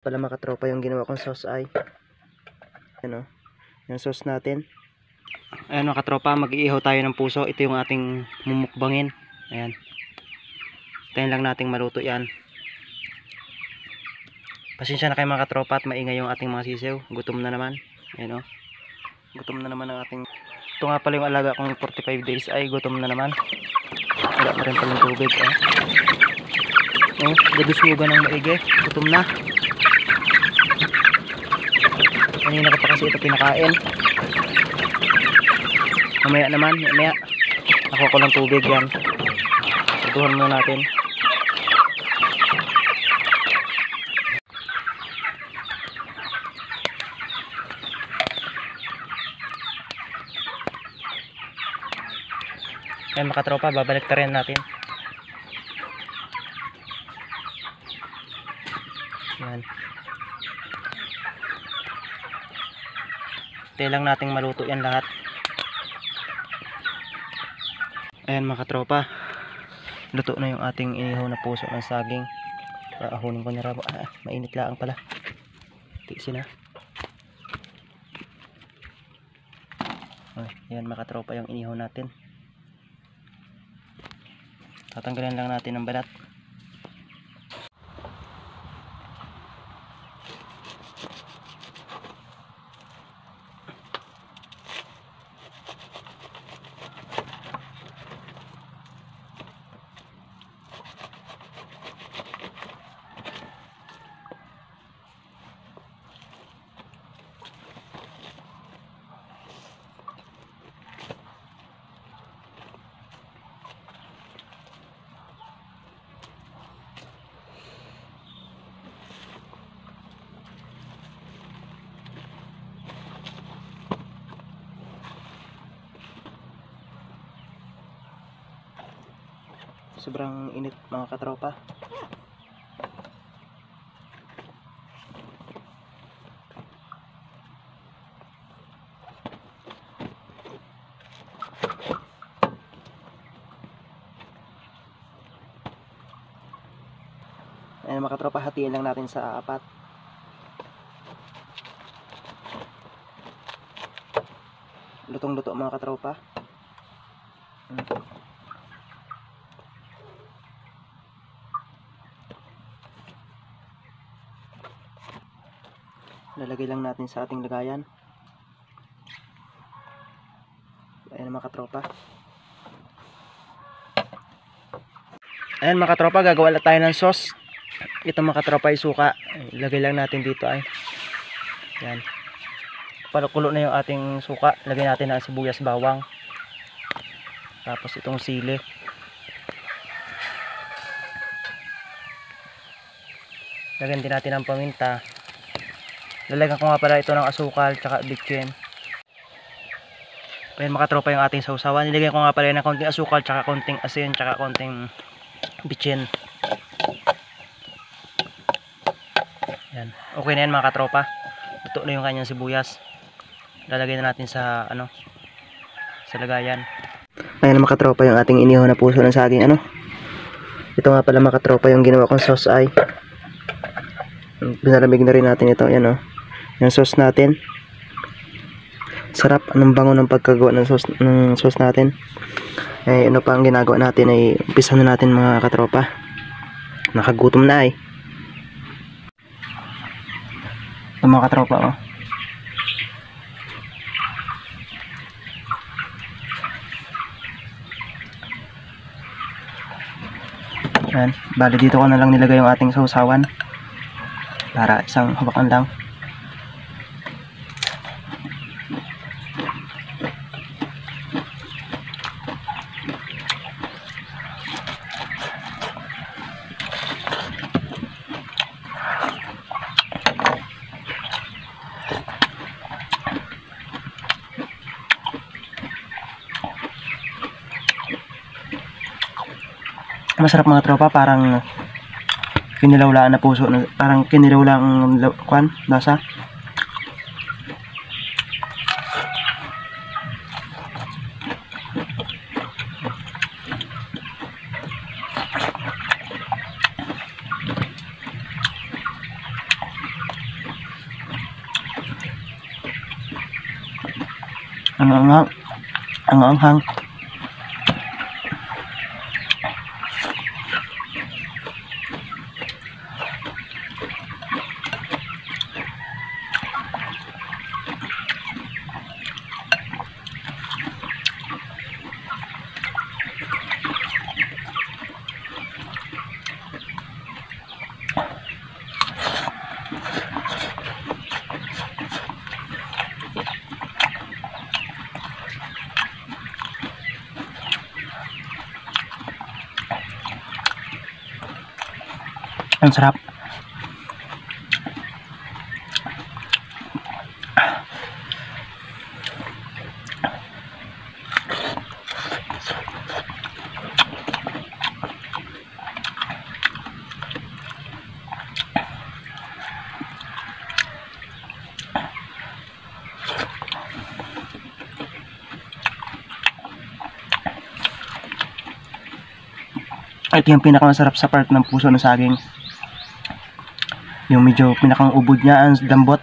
Pala mga katropa, yung ginawa kong sauce ay ano, yung sauce natin. Ayan mga katropa, mag-iihaw tayo ng puso. Ito yung ating mumukbangin. Ayan, tayo lang nating maluto yan. Pasensya na kayo mga katropa at maingay yung ating mga sisiw. Gutom na naman. Ayan o, gutom na naman ang ating. Ito nga pala yung alaga kong 45 days ay gutom na naman. Wala pa rin palang tubig. Gadusugan ng maigi. Gutom na. Kanina ko pa kasi ito pinakain. Mamaya naman, mamaya ako ko ng tubig yan. Saduhan muna natin. Ayan mga katropa, babalik ta rin natin. Ayan. Tayo lang nating maluto yan lahat. Ayan mga katropa, luto na yung ating inihaw na puso ng saging. Ahunin ko na rabo. Mainit lang pala. Tiksin na. Ayan mga katropa, yung inihaw natin. Tatanggalin lang natin ang balat. Sobrang init mga katropa. Ayan mga katropa, hatiin lang natin sa apat. Lutong luto mga katropa. Lalagay lang natin sa ating lagayan. Ayan mga katropa. Ayan mga katropa, gagawa lang tayo ng sauce. Ito mga katropa ay suka. Ilagay lang natin dito ay. Ayan. Palukulo na yung ating suka. Lagay natin ang sibuyas, bawang. Tapos itong sili. Lagyan din natin ang paminta. Lalagyan ko nga pala ito ng asukal tsaka bitchin. Ayan mga katropa yung ating sausawan. Nilagyan ko nga pala ng konting asukal tsaka konting asin tsaka konting bitchin. Ayan. Okay na yan mga katropa. Ito na yung kanyang sibuyas. Lalagay na natin sa sa lagayan. Ayan mga katropa yung ating inihaw na puso ng saging. Ito nga pala mga katropa yung ginawa kong sauce ay binalamig na rin natin ito. Ayan yung sauce natin. Sarap, anong bango ng pagkagawa ng sauce natin. Ano pa ang ginagawa natin ay umpisa na natin mga katropa. Nakagutom na ay. Ito mga katropa Ayan, bali dito ko na lang nilagay yung ating sausawan para isang hawakan lang. Masarap mga tropa, parang kinilawlaan na puso, parang kinilawlaan ang lasa. Ang anghang. Ang anghang. Ang sarap. Ito yung pinakamasarap sa part ng puso ng saging. Yung medyo pinakang ubod niya, ang dambot.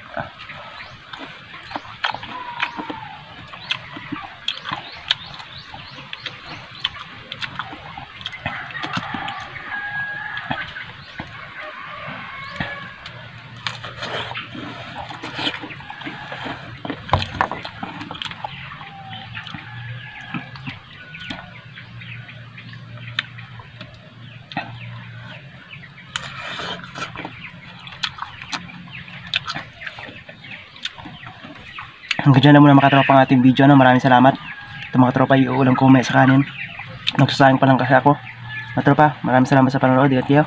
Hanggang dyan na muna mga katropa ang ating video. Maraming salamat. Ito mga katropa, iuulang ko may sa kanin. Nagsasayang pa lang kasi ako. Mga katropa, maraming salamat sa panonood. Ingat kayo.